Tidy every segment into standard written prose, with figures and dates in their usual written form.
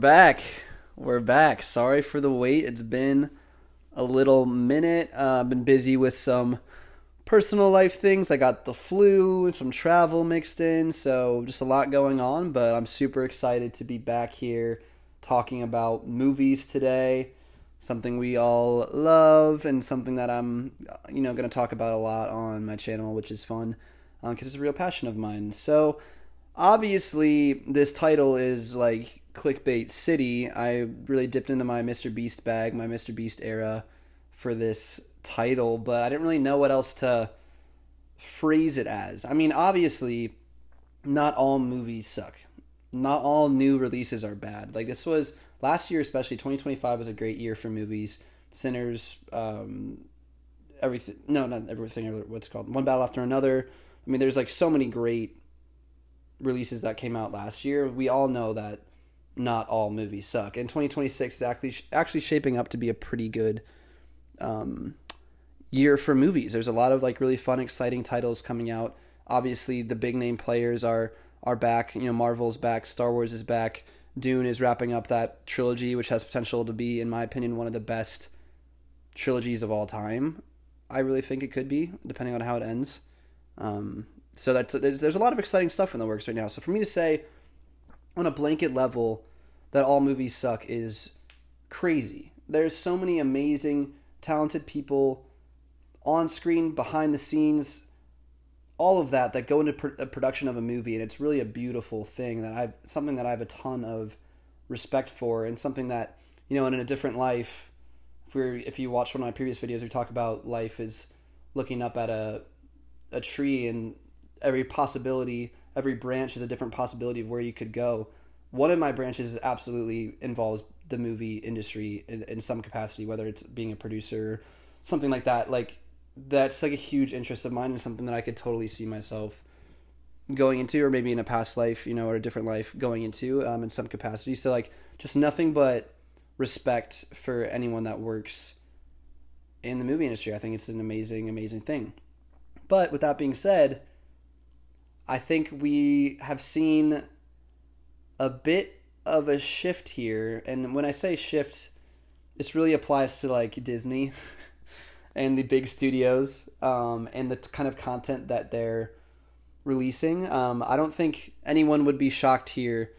back. We're back. Sorry for the wait. It's been a little minute. I've been busy with some personal life things. I got the flu and some travel mixed in, so just a lot going on, but I'm super excited to be back here talking about movies today. Something we all love and something that I'm going to talk about a lot on my channel, which is fun because it's a real passion of mine. So, obviously, this title is like clickbait city. I really dipped into my Mr. Beast bag, my Mr. Beast era for this title, but I didn't really know what else to phrase it as. I mean, obviously, not all movies suck. Not all new releases are bad. Like, this was last year, especially 2025 was a great year for movies. Sinners, everything. No, not everything. What's it called? One Battle After Another. I mean, there's like so many great releases that came out last year. We all know that not all movies suck. And 2026 is actually shaping up to be a pretty good year for movies. There's a lot of like really fun, exciting titles coming out. Obviously, the big name players are back. You know, Marvel's back, Star Wars is back. Dune is wrapping up that trilogy, which has potential to be, in my opinion, one of the best trilogies of all time. I really think it could be, depending on how it ends. So there's a lot of exciting stuff in the works right now. So for me to say on a blanket level that all movies suck is crazy. There's so many amazing, talented people on screen, behind the scenes, all of that go into a production of a movie, and it's really a beautiful thing something that I have a ton of respect for, and something that, you know, in a different life, if you watch one of my previous videos, we talk about life is looking up at a tree, and every possibility, every branch is a different possibility of where you could go. One of my branches absolutely involves the movie industry in some capacity, whether it's being a producer, something like that. Like, that's like a huge interest of mine and something that I could totally see myself going into, or maybe in a past life, you know, or a different life going into in some capacity. So like, just nothing but respect for anyone that works in the movie industry. I think it's an amazing, amazing thing. But with that being said, I think we have seen a bit of a shift here. And when I say shift, this really applies to like Disney and the big studios and the kind of content that they're releasing. I don't think anyone would be shocked here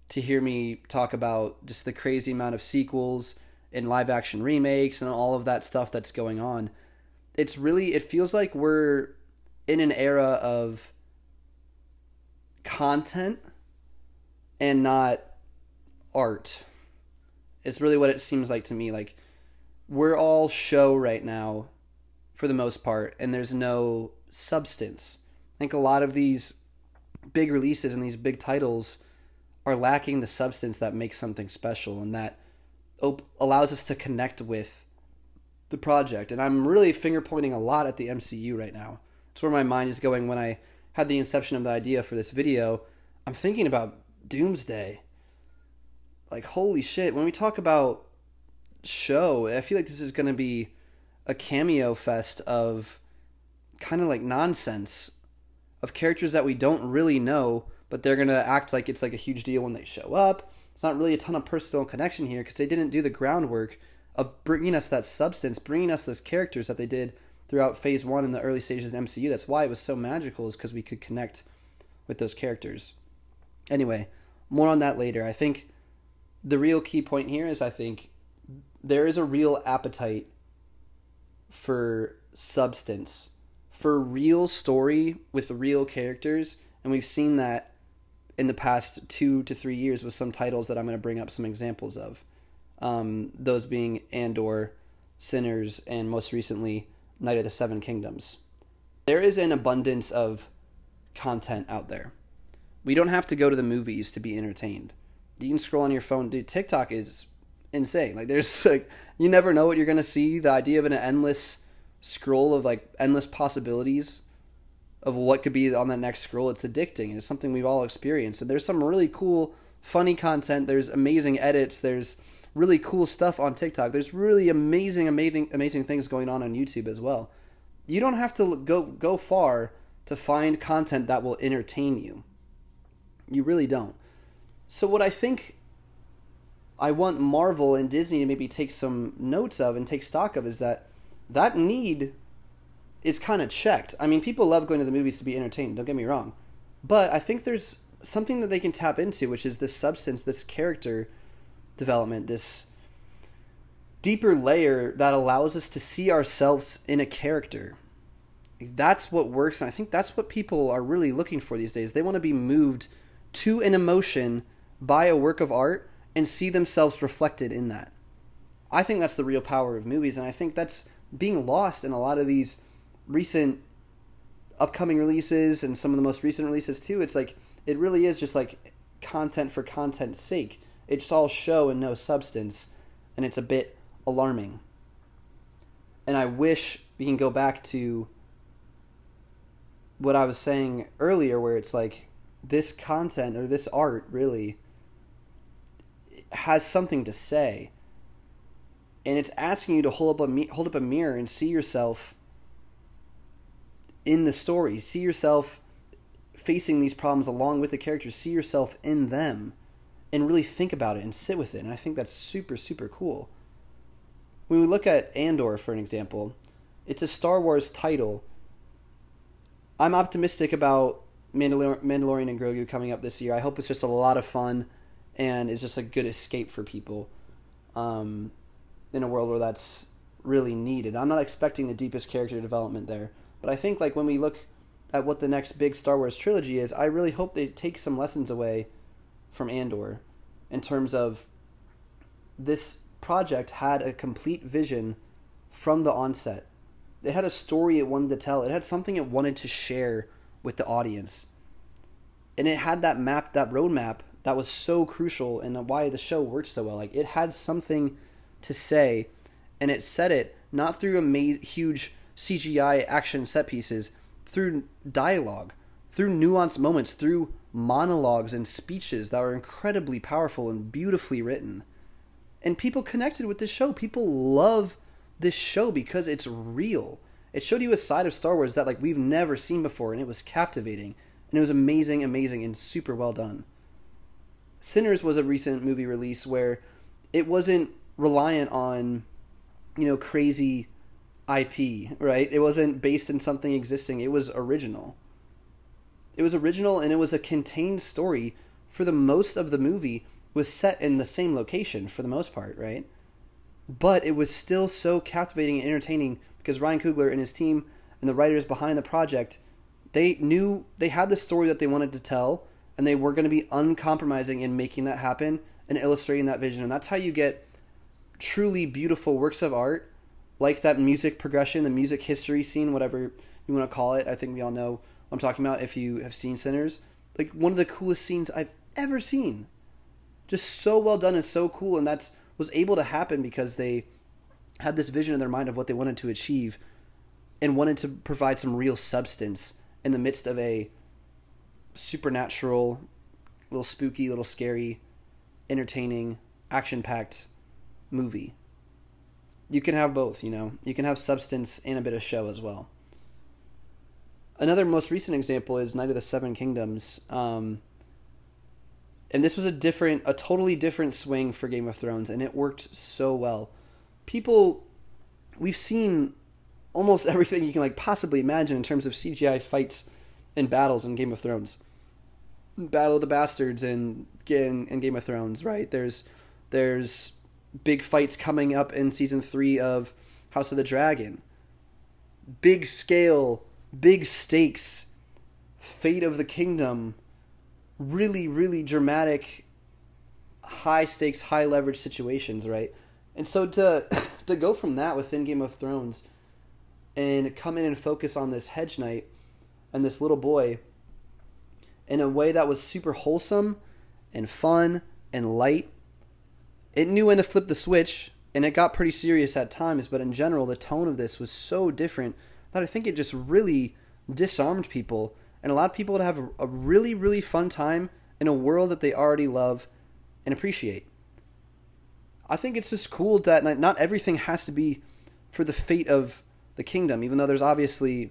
to hear me talk about just the crazy amount of sequels and live action remakes and all of that stuff that's going on. It feels like we're in an era of content and not art. It's really what it seems like to me. Like, we're all show right now for the most part, and there's no substance. I think a lot of these big releases and these big titles are lacking the substance that makes something special and that allows us to connect with the project. And I'm really finger pointing a lot at the MCU right now. It's where my mind is going when I had the inception of the idea for this video. I'm thinking about Doomsday. Like, holy shit, when we talk about show, I feel like this is going to be a cameo fest of kind of like nonsense of characters that we don't really know, but they're going to act like it's like a huge deal when they show up. It's not really a ton of personal connection here because they didn't do the groundwork of bringing us that substance, bringing us those characters that they did throughout phase 1 in the early stages of the MCU. That's why it was so magical, is because we could connect with those characters. Anyway, more on that later. I think the real key point here is I think there is a real appetite for substance, for real story with real characters, and we've seen that in the past 2 to 3 years with some titles that I'm going to bring up some examples of. Those being Andor, Sinners, and most recently, Night of the Seven Kingdoms. There is an abundance of content out there. We don't have to go to the movies to be entertained. You can scroll on your phone. Dude, TikTok is insane. Like, there's like, you never know what you're going to see. The idea of an endless scroll of like endless possibilities of what could be on that next scroll, it's addicting, and it's something we've all experienced. And there's some really cool, funny content. There's amazing edits. There's really cool stuff on TikTok. There's really amazing things going on YouTube as well. You don't have to go far to find content that will entertain you. You really don't. So what I think I want Marvel and Disney to maybe take some notes of and take stock of is that need is kind of checked. I mean, people love going to the movies to be entertained, don't get me wrong. But I think there's something that they can tap into, which is this substance, this character development, this deeper layer that allows us to see ourselves in a character. That's what works, and I think that's what people are really looking for these days. They want to be moved to an emotion by a work of art and see themselves reflected in that. I think that's the real power of movies, and I think that's being lost in a lot of these recent upcoming releases and some of the most recent releases too. It's like, it really is just like content for content's sake. It's all show and no substance, and it's a bit alarming. And I wish we can go back to what I was saying earlier, where it's like this content or this art really has something to say, and it's asking you to hold up a mirror and see yourself in the story, see yourself facing these problems along with the characters, see yourself in them, and really think about it and sit with it. And I think that's super, super cool. When we look at Andor, for an example, it's a Star Wars title. I'm optimistic about Mandalorian and Grogu coming up this year. I hope it's just a lot of fun and is just a good escape for people in a world where that's really needed. I'm not expecting the deepest character development there, but I think like when we look at what the next big Star Wars trilogy is, I really hope they take some lessons away from Andor in terms of this project had a complete vision from the onset. It had a story it wanted to tell. It had something it wanted to share with the audience. And it had that map, that roadmap that was so crucial and why the show worked so well. Like, it had something to say, and it said it not through huge CGI action set pieces, through dialogue, through nuanced moments, through monologues and speeches that were incredibly powerful and beautifully written. And people connected with this show. People love this show because it's real. It showed you a side of Star Wars that like we've never seen before, and it was captivating, and it was amazing, and super well done. Sinners was a recent movie release where it wasn't reliant on, crazy IP, right? It wasn't based in something existing. It was original. It was original, and it was a contained story. For the most of the movie was set in the same location for the most part, right? But it was still so captivating and entertaining because Ryan Coogler and his team and the writers behind the project, they knew they had the story that they wanted to tell, and they were going to be uncompromising in making that happen and illustrating that vision. And that's how you get truly beautiful works of art, like that music progression, the music history scene, whatever you want to call it. I think we all know what I'm talking about if you have seen Sinners. Like, one of the coolest scenes I've ever seen. Just so well done and so cool, and that's was able to happen because they had this vision in their mind of what they wanted to achieve and wanted to provide some real substance in the midst of a supernatural, little spooky, little scary, entertaining, action-packed movie. You can have both, You can have substance and a bit of show as well. Another most recent example is Night of the Seven Kingdoms. And this was a totally different swing for Game of Thrones, and it worked so well. We've seen almost everything you can possibly imagine in terms of CGI fights and battles in Game of Thrones. Battle of the Bastards in Game of Thrones, right? There's big fights coming up in season 3 of House of the Dragon. Big scale, big stakes, fate of the kingdom. Really, really dramatic, high stakes, high leverage situations, right? And so to go from that within Game of Thrones and come in and focus on this hedge knight and this little boy in a way that was super wholesome and fun and light, it knew when to flip the switch, and it got pretty serious at times, but in general, the tone of this was so different that I think it just really disarmed people and allowed people to have a really, really fun time in a world that they already love and appreciate. I think it's just cool that not everything has to be for the fate of the kingdom, even though there's obviously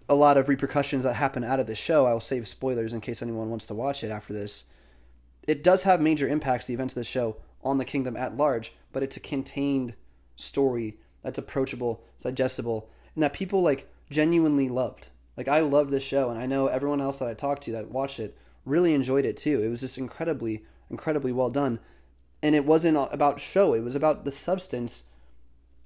a lot of repercussions that happen out of this show. I will save spoilers in case anyone wants to watch it after this. it does have major impacts, the events of the show, on the kingdom at large, but it's a contained story that's approachable, digestible, and that people like genuinely loved. Like I loved this show, and I know everyone else that I talked to that watched it really enjoyed it too. It was just incredibly, incredibly well done. And it wasn't about show, it was about the substance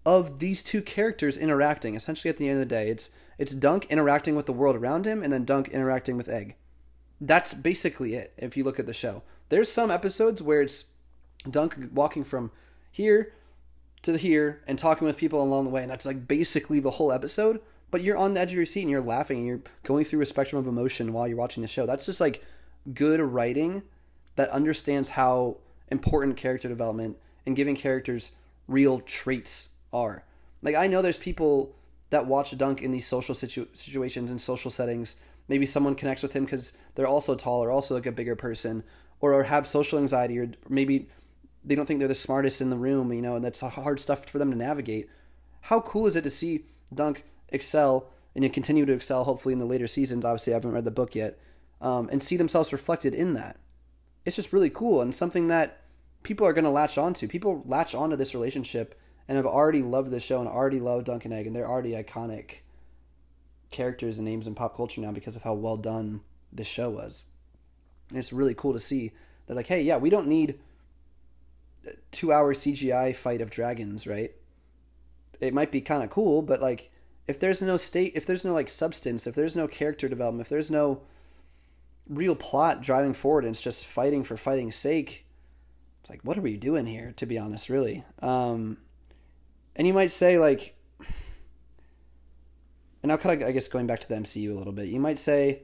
of these two characters interacting. Essentially, at the end of the day, it's Dunk interacting with the world around him, and then Dunk interacting with Egg. That's basically it. If you look at the show, there's some episodes where it's Dunk walking from here to here and talking with people along the way, and that's like basically the whole episode. But you're on the edge of your seat and you're laughing and you're going through a spectrum of emotion while you're watching the show. That's just like good writing that understands how important character development and giving characters real traits are. Like I know there's people that watch Dunk in these social situations and social settings. Maybe someone connects with him because they're also tall or also like a bigger person, or have social anxiety, or maybe they don't think they're the smartest in the room, and that's hard stuff for them to navigate. How cool is it to see Dunk excel and you continue to excel, hopefully in the later seasons? Obviously, I haven't read the book yet, and see themselves reflected in that. It's just really cool and something that people are going to latch onto. People latch onto this relationship and have already loved this show and already love Dunk and Egg, and they're already iconic characters and names in pop culture now because of how well done this show was. And it's really cool to see that, like, hey, yeah, we don't need a 2-hour CGI fight of dragons, right? It might be kind of cool, but like, if there's no like substance, if there's no character development, if there's no real plot driving forward, and it's just fighting for fighting's sake, it's like, what are we doing here, to be honest, really? And you might say, like, and now kind of, I guess, going back to the MCU a little bit, you might say,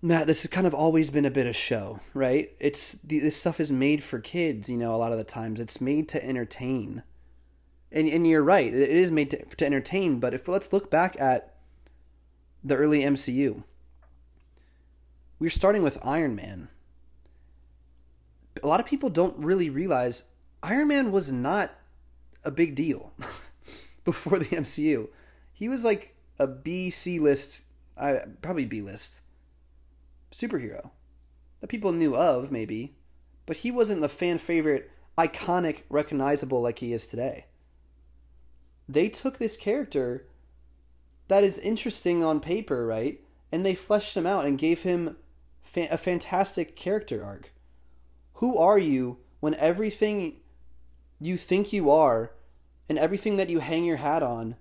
Matt, this has kind of always been a bit of show, right? This stuff is made for kids, a lot of the times. It's made to entertain. And you're right, it is made to entertain, but let's look back at the early MCU. We're starting with Iron Man. A lot of people don't really realize Iron Man was not a big deal before the MCU. He was like a B-C list, probably B-list superhero that people knew of, maybe, but he wasn't the fan favorite, iconic, recognizable like he is today. They took this character that is interesting on paper, right? And they fleshed him out and gave him a fantastic character arc. Who are you when everything you think you are and everything that you hang your hat on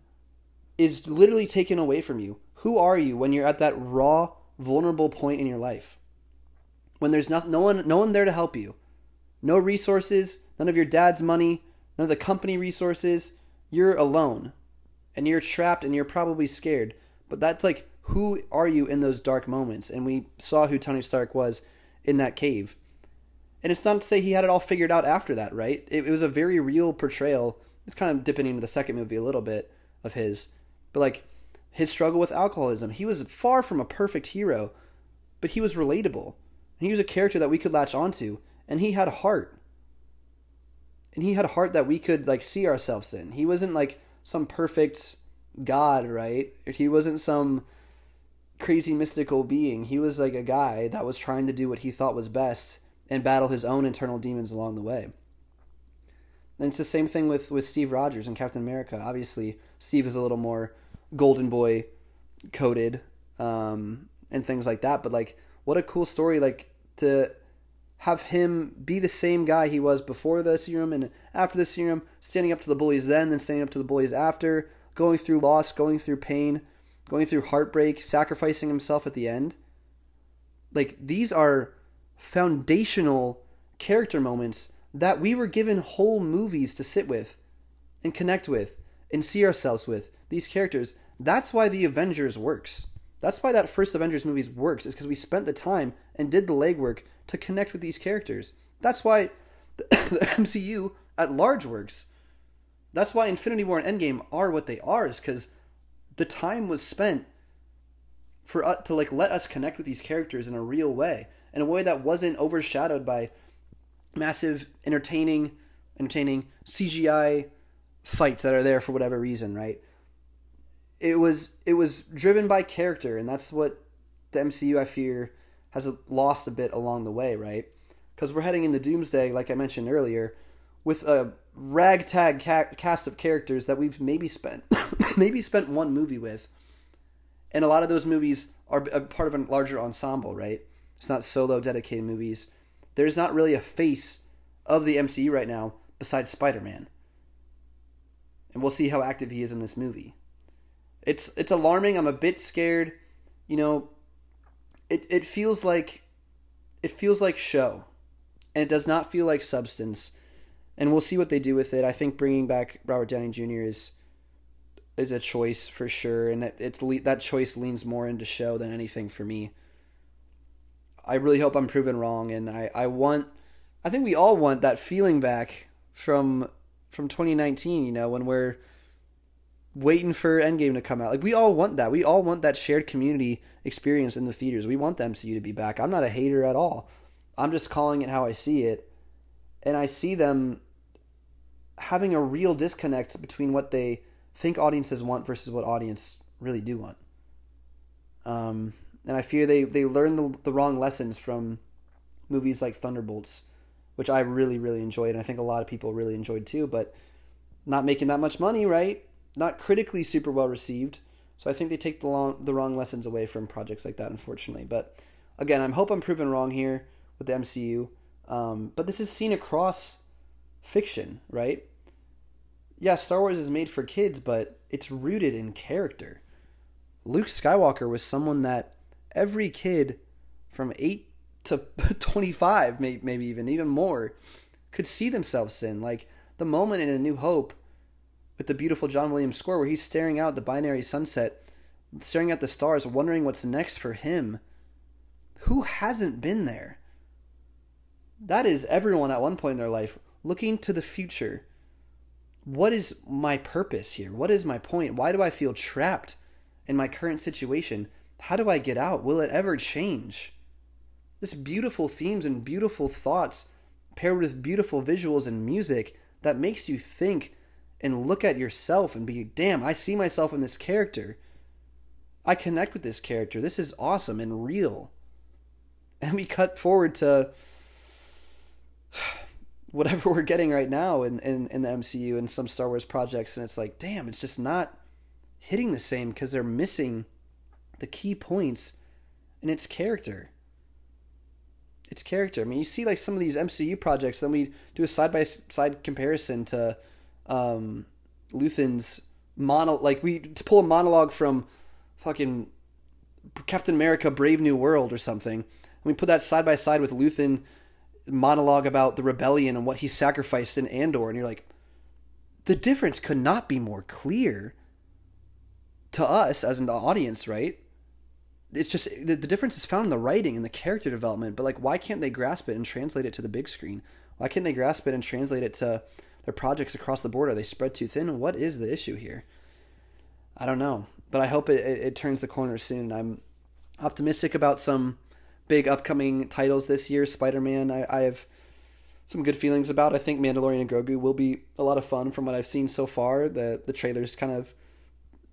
is literally taken away from you? Who are you when you're at that raw, vulnerable point in your life? When there's no one there to help you. No resources, none of your dad's money, none of the company resources. You're alone. And you're trapped and you're probably scared. But that's like, who are you in those dark moments? And we saw who Tony Stark was in that cave. And it's not to say he had it all figured out after that, right? It was a very real portrayal. It's kind of dipping into the second movie a little bit of his. But like, his struggle with alcoholism. He was far from a perfect hero, but he was relatable. He was a character that we could latch onto. And he had a heart. And he had a heart that we could like see ourselves in. He wasn't like some perfect god, right? He wasn't some crazy mystical being. He was like a guy that was trying to do what he thought was best and battle his own internal demons along the way. And it's the same thing with Steve Rogers and Captain America. Obviously, Steve is a little more golden boy coded and things like that. But like, what a cool story, like, to have him be the same guy he was before the serum and after the serum, standing up to the bullies then standing up to the bullies after, going through loss, going through pain, going through heartbreak, sacrificing himself at the end. Like, these are foundational character moments that we were given whole movies to sit with and connect with and see ourselves with. These characters. That's why the Avengers works. That's why that first Avengers movie works, is because we spent the time and did the legwork to connect with these characters. That's why the MCU at large works. That's why Infinity War and Endgame are what they are, is because the time was spent for us to like let us connect with these characters in a real way, in a way that wasn't overshadowed by massive entertaining CGI fights that are there for whatever reason, right? It was driven by character, and that's what the MCU, I fear, has lost a bit along the way, right? because we're heading into Doomsday, like I mentioned earlier, with a ragtag cast of characters that we've maybe spent maybe spent one movie with, and a lot of those movies are a part of a larger ensemble, right? It's not solo dedicated movies. There's not really a face of the MCU right now besides Spider-Man, and we'll see how active he is in this movie. It's alarming. I'm a bit scared. You know, it feels like show, and it does not feel like substance. And we'll see what they do with it. I think bringing back Robert Downey Jr. is a choice for sure, and that choice leans more into show than anything for me. I really hope I'm proven wrong, and I think we all want that feeling back from 2019. You know, when we're waiting for Endgame to come out. Like, we all want that. We all want that shared community experience in the theaters. We want the MCU to be back. I'm not a hater at all. I'm just calling it how I see it, and I see them having a real disconnect between what they think audiences want versus what audience really do want. And I fear they learn the wrong lessons from movies like Thunderbolts, which I really, really enjoyed, and I think a lot of people really enjoyed too, but not making that much money, right? Not critically super well received. So I think they take the wrong lessons away from projects like that, unfortunately. But again, I hope I'm proven wrong here with the MCU. But this is seen across fiction, right? Yeah, Star Wars is made for kids, but it's rooted in character. Luke Skywalker was someone that every kid from 8 to 25, maybe even more, could see themselves in. Like the moment in A New Hope with the beautiful John Williams score where he's staring out the binary sunset, staring at the stars, wondering what's next for him. Who hasn't been there? That is everyone at one point in their life looking to the future. What is my purpose here? What is my point? Why do I feel trapped in my current situation? How do I get out? Will it ever change? This beautiful themes and beautiful thoughts paired with beautiful visuals and music that makes you think and look at yourself and be, damn, I see myself in this character. I connect with this character. This is awesome and real. And we cut forward to whatever we're getting right now in the MCU and some Star Wars projects, and it's like, damn, it's just not hitting the same because they're missing the key points in its character. Its character. I mean, you see like some of these MCU projects, then we do a side-by-side comparison to Luthen's to pull a monologue from fucking Captain America Brave New World or something, and we put that side by side with Luthen monologue about the rebellion and what he sacrificed in Andor, and you're like, the difference could not be more clear to us as an audience, right? It's just the difference is found in the writing and the character development, but like, why can't they grasp it and translate it to the big screen? Why can't they grasp it and translate it to their projects across the board? Are they spread too thin? What is the issue here? I don't know, but I hope it turns the corner soon. I'm optimistic about some big upcoming titles this year. Spider-Man, I have some good feelings about. I think Mandalorian and Grogu will be a lot of fun from what I've seen so far. The trailers kind of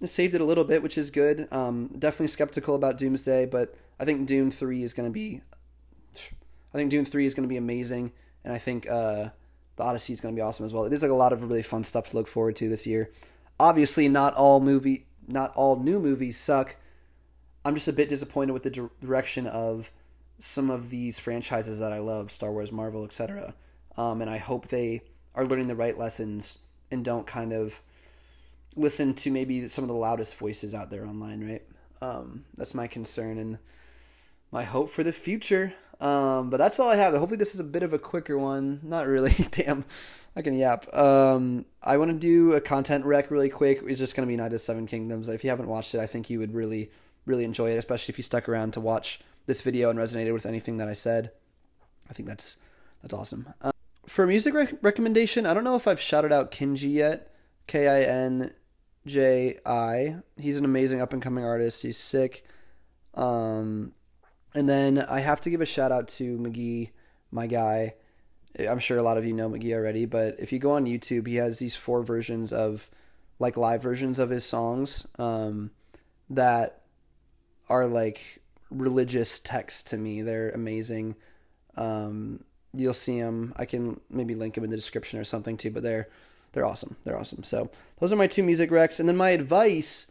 saved it a little bit, which is good. Definitely skeptical about Doomsday, but I think Dune 3 is going to be amazing, and I think the Odyssey is going to be awesome as well. There's like a lot of really fun stuff to look forward to this year. Obviously, not all new movies suck. I'm just a bit disappointed with the direction of some of these franchises that I love, Star Wars, Marvel, etc. And I hope they are learning the right lessons and don't kind of listen to maybe some of the loudest voices out there online, right? That's my concern and my hope for the future. But that's all I have. Hopefully this is a bit of a quicker one. Not really. Damn, I can yap. I want to do a content rec really quick. It's just going to be Night of the Seven Kingdoms. If you haven't watched it, I think you would really, really enjoy it, especially if you stuck around to watch this video and resonated with anything that I said. I think that's awesome. For a music recommendation, I don't know if I've shouted out Kinji yet. Kinji. He's an amazing up-and-coming artist. He's sick. And then I have to give a shout out to McGee, my guy. I'm sure a lot of you know McGee already, but if you go on YouTube, he has these 4 versions of, like, live versions of his songs that are like religious texts to me. They're amazing. You'll see them. I can maybe link them in the description or something too, but they're awesome. They're awesome. So those are my 2 music recs. And then my advice,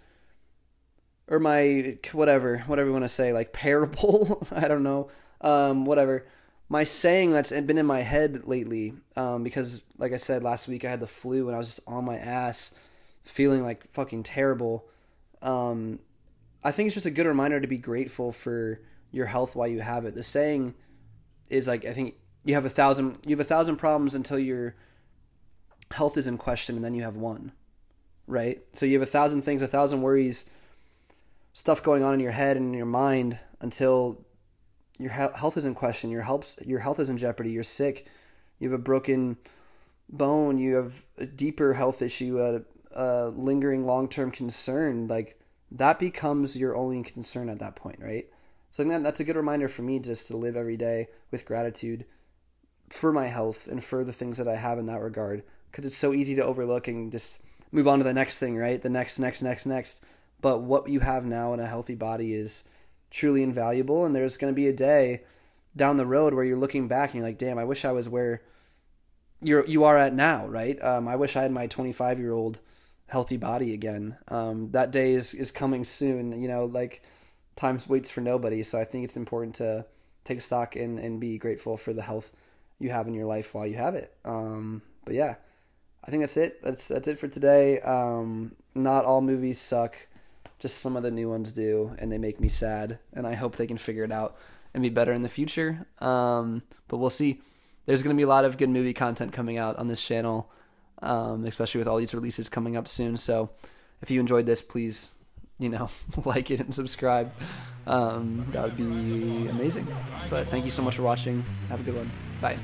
or my whatever you want to say, like parable, I don't know, whatever. My saying that's been in my head lately, because like I said last week, I had the flu and I was just on my ass, feeling like fucking terrible. I think it's just a good reminder to be grateful for your health while you have it. The saying is like, I think you have 1,000 problems until your health is in question, and then you have one, right? So you have 1,000 things, 1,000 worries, stuff going on in your head and in your mind until your health is in question. Your health is in jeopardy. You're sick. You have a broken bone. You have a deeper health issue, a lingering long-term concern. Like, that becomes your only concern at that point, right? So I think that's a good reminder for me, just to live every day with gratitude for my health and for the things that I have in that regard. Because it's so easy to overlook and just move on to the next thing, right? The next. But what you have now in a healthy body is truly invaluable. And there's going to be a day down the road where you're looking back and you're like, damn, I wish I was where you are at now, right? I wish I had my 25-year-old healthy body again. That day is coming soon. Like, time waits for nobody. So I think it's important to take stock and be grateful for the health you have in your life while you have it. But yeah, I think that's it. That's it for today. Not all movies suck. Just some of the new ones do, and they make me sad. And I hope they can figure it out and be better in the future. But we'll see. There's going to be a lot of good movie content coming out on this channel, especially with all these releases coming up soon. So if you enjoyed this, please, like it and subscribe. That would be amazing. But thank you so much for watching. Have a good one. Bye.